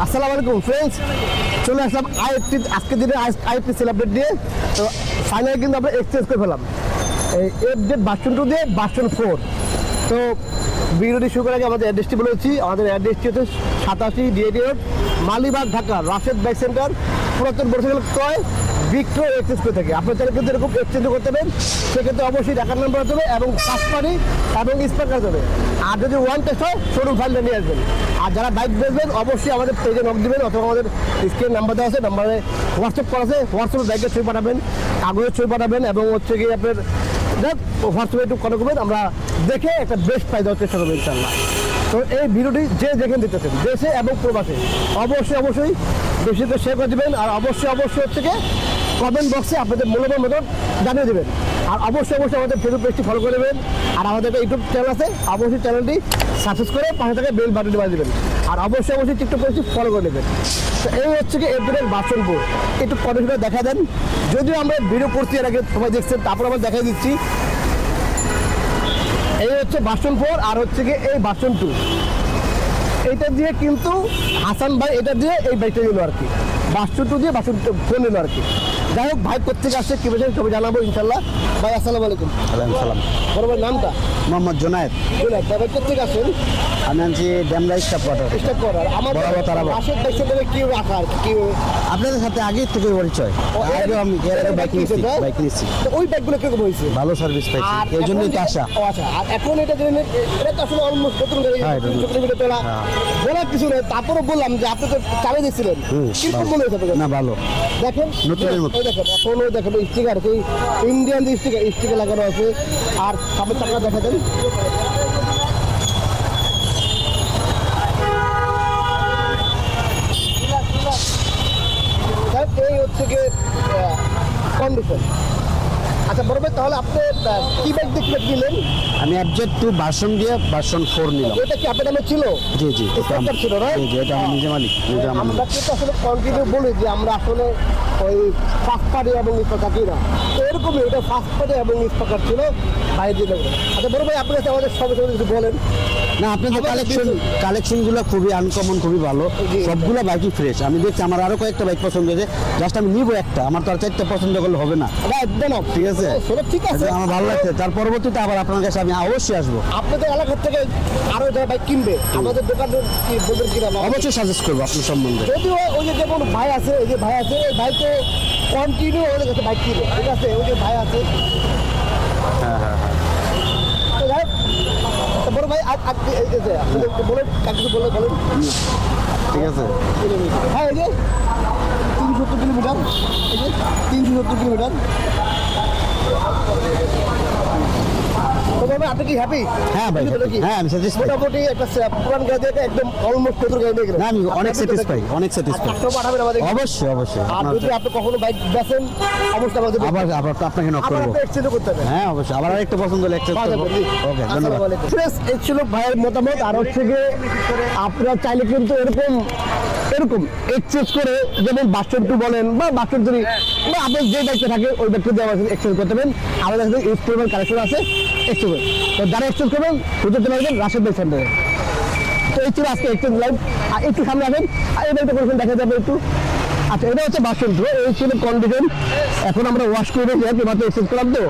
আসসালামু আলাইকুম ফ্রেন্ডস, চলে আসলাম আজকের দিনে আরেকটি সেলিব্রেট দিয়ে। তো ফাইনালি কিন্তু আমরা এক্সচেঞ্জ করে ফেলাম এই এফজেড ভার্সন 2 দিয়ে ভার্সন 4। তো ভিডিওটি শুরু করার আগে আমাদের অ্যাড্রেসটি বলেছি। আমাদের অ্যাড্রেসটি হচ্ছে 87 DAD road, Malibagh, Dhaka, Rashed bike centre, পুরাতন মোটরসাইকেল ক্রয় বিক্রয় এক্সচেঞ্জ করে থাকে। আপনার চাইলে কিন্তু এরকম এক্সচেঞ্জ করতে পারেন, সেক্ষেত্রে অবশ্যই ঢাকার নাম্বার হতে হবে এবং ফার্স্ট পার্টি এবং স্পেকার হবে। আর যদি ওয়ান টেস্ট হয় শোরুম ফাইলটা নিয়ে আসবেন। আর যারা বাইক বেচবেন অবশ্যই আমাদের পেজে নক দিবেন অথবা আমাদের স্ক্রিন নাম্বার দেওয়া আছে, নাম্বারে হোয়াটসঅ্যাপ করা আছে, হোয়াটসঅ্যাপে বাইকের ছবি পাঠাবেন, কাগজের ছবি পাঠাবেন এবং হচ্ছে কি আপনার হোয়াটসঅ্যাপে একটু কল করবেন, আমরা দেখে একটা বেস্ট প্রাইস দেওয়ার চেষ্টা করবো ইনশাল্লাহ। তো এই ভিডিওটি যে যেখানে দিতেছেন দেশে এবং প্রবাসে অবশ্যই বেশি করে শেয়ার করে দেবেন। আর অবশ্যই হচ্ছে কি কমেন্ট বক্সে আপনাদের মূল্যবান মতন জানিয়ে দেবেন। আর অবশ্যই আমাদের ফেসবুক পেজটি ফলো করে দেবেন। আর আমাদের একটা ইউটিউব চ্যানেল আছে, অবশ্যই চ্যানেলটি সাবস্ক্রাইব করে পাশে থেকে বেল বাটনটি বাজিয়ে দেবেন। আর অবশ্যই টিকটক পেজটি ফলো করে দেবেন। তো এই হচ্ছে কি এফজেড ভার্সন 4। একটু কন্ডিশনটা দেখা দেন, যদিও আমরা ভিডিও করছি এর আগে সবাই দেখছেন, তারপর আমরা দেখাই দিচ্ছি। এই হচ্ছে ভার্সন 4 আর হচ্ছে কি এই ভার্সন 2। এইটা দিয়ে কিন্তু হাসান ভাই এটা দিয়ে এই বাইকটা নিল আর কি, ভার্সন 2 দিয়ে ভার্সন 4 নিল আর কি। যাই হোক, ভাই কোথেকে আসছে কি বলছেন সবাই জানাবো ইনশাল্লাহ। ভাই আসসালামু আলাইকুম। ওয়ালাইকুম সালাম। বড় ভাই নামটা? মোহাম্মদ জুনায়েদ। ভাই কোথেকে আসেন? আমি আনছি ড্যামরা স্টাফ কোয়ার্টার। স্টাফ করার আমার রাশেদ বাইক সেন্টারে কি রাখা আর কি আপনাদের সাথে আগে থেকে পরিচয়, আগেও আমি এর আগে বাইক নিয়েছি। তো ওই বাইকগুলো কিরকম হয়েছে? ভালো সার্ভিস পাইছি, এই জন্যই তো আশা। ও আচ্ছা, আর এখন এটা জেনে এটা তো আসলে অলমোস্ট নতুন গাড়ি, 300 কিলোমিটার চলা, বলার কিছু নেই। তারপরে বললাম যে আপনি তো চালিয়ে দিচ্ছিলেন, কিরকম মনে হয়েছে? না ভালো, দেখেন নতুনের মতো। দেখেন এখনো দেখেন স্টিকার, সেই ইন্ডিয়ান স্টিকার লাগানো আছে। আর সামনের চাকা দেখা দেন, এই হচ্ছে কি কন্ডিশন। আচ্ছা বড় ভাই, তাহলে আপনি কি বাইক দেখতে দিলেন? আমি এফজেড 2 ভার্সন দিয়ে ভার্সন 4 নিলাম। এটা কি আপনার নামে ছিল? জি স্পেকার ছিল না? জি, এটা আমি নিজে মালিক। আমরা কিন্তু আসলে কন্টিনিউ বলি যে আমরা আসলে ওই ফার্স্ট পার্টি এবং স্পেকার দিই না, তো এরকমই এটা ফার্স্ট পার্টি এবং স্পেকার ছিল বাইরে দিয়ে দেবো। আচ্ছা বড় ভাই, আপনার কাছে আমাদের সবাই কিছু বলেন না। আপনাদের কালেকশনগুলো খুবই আনকমন, খুবই ভালো, সবগুলো বাইকই ফ্রেশ। আমি দেখছি আমার আরো কয়েকটা বাইক পছন্দ হয়েছে, জাস্ট আমি নিবো একটা, আমার তো আর 4টা পছন্দ করলে হবে না। ঠিক আছে, ঠিক আছে, আমার ভালো লাগছে। তার পরবর্তীতে আবার আপনার কাছে আমি অবশ্যই আসবো। আপনাদের এলাকার থেকে আরো যারা বাইক কিনবে আমাদের দোকানে কি বলবেন কিনা? অবশ্যই সাজেস্ট করবো আপনার সম্বন্ধে। যদিও ওই যে যেমন ভাই আছে, এই যে ভাই আছে, এই ভাই তো কন্টিনিউ ওদের কাছে বাইক কিনে, ঠিক আছে, ওই যে ভাই আছে। তো যাই হোক, তো বড় ভাই বলেন কাকে বলেন। ঠিক আছে, হ্যাঁ, এই যে 370 কিলোমিটার, এই যে 370 কিলোমিটার। আপনি কি হ্যাপি? হ্যাঁ ভাই, হ্যাঁ আমি স্যাটিসফাইড। মোটামুটি একটা পুরান গাড়ি একদম অলমোস্ট নতুন গাড়ি নিয়ে গেলেন। না, আমি অনেক স্যাটিসফাই। পাঠাবেন আমাদের। অবশ্যই। আর যদি আপনি কখনো বাইক বেচেন অবশ্যই আমাদের আবার আপনাকে নক করব। এক্সচেঞ্জ করতে হবে। হ্যাঁ অবশ্যই, আবার আরেকটা পছন্দ হলে এক্সচেঞ্জ করব। ওকে, ধন্যবাদ। ফ্রেশ এই ছিল ভাইয়ের মতামত। আর হচ্ছে গিয়ে আপনারা চাইলে কিন্তু এরকম এক্সচেঞ্জ করে, যেমন ভার্সন 2 বলেন বা ভার্সন 3 বা আপনার যে বাইকটা থাকে ওই বাইকটা দিয়ে আমাদের এক্সচেঞ্জ করতে পারেন। আমাদের কাছে ইউজ করবেন কালেকশন আছে এক্সচেঞ্জ। তো যারা এক্সচেঞ্জ করবেন খুঁজে চলে আসবেন রাশেদ বাইক সেন্টারে। তো এই ছিল আজকে এক্সচেঞ্জ লাইভ। আর একটু সামনে আসেন, আর এই বাইকটা করবেন দেখা যাবে একটু। আচ্ছা, এটা হচ্ছে ভার্সন 2, এই ছিল কন্ডিশন। এখন আমরা ওয়াশ করে মাত্র এক্সচেঞ্জ করলাম। তো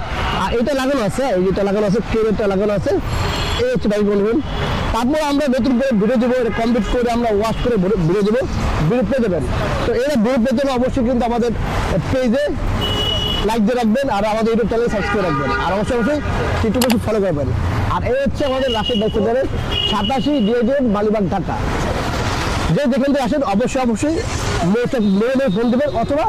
আর এটা লাগানো আছে, এই যেটা লাগানো আছে, কেবিলটা লাগানো আছে, এই হচ্ছে বাইক কন্ডিশন। তারপরে আমরা নতুন করে ভিডিও দেবো, এটা কমপ্লিট করে আমরা ওয়াশ করে ভিডিও দেবো, ভিডিও পেয়ে দেবেন। তো এরা ভিডিও পেতে হলে অবশ্যই কিন্তু আমাদের পেজে লাইক দিয়ে রাখবেন আর আমাদের ইউটিউব চ্যানেলে সাবস্ক্রাইব রাখবেন। আর অবশ্যই টিকটক পেজ ফলো করবেন। আর এই হচ্ছে আমাদের রাশেদ বাইক সেন্টারের 87 ডিএডি মালিবাগ, ঢাকা। যে যেখান থেকে আসেন অবশ্যই মেয়ে ফোন দেবেন অথবা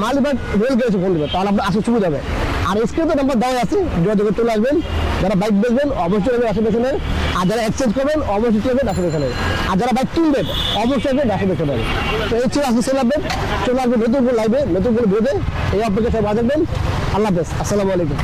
মালিবাগ রেল গেছে ফোন দেবেন, তাহলে আপনার আসার সুবিধা হবে। আর স্ক্রিনে নাম্বার দেওয়া আছে, যোগাযোগ চলে আসবেন। যারা বাইক বেচবেন অবশ্যই রাশেদ বাইক সেন্টারে, আর যারা এক্সচেঞ্জ করবেন অবশ্যই চলবেন রাশেদ বাইক সেন্টারে, আর যারা বাইক কিনবেন অবশ্যই রাশেদ বাইক সেন্টারে। তো এই ছিল আজকে চলে আসবেন নতুন লাইভে নতুন করে ভিডিওতে। এই অপেক্ষা সবাই বাজাবেন। আল্লাহ হাফেজ, আসসালামু আলাইকুম।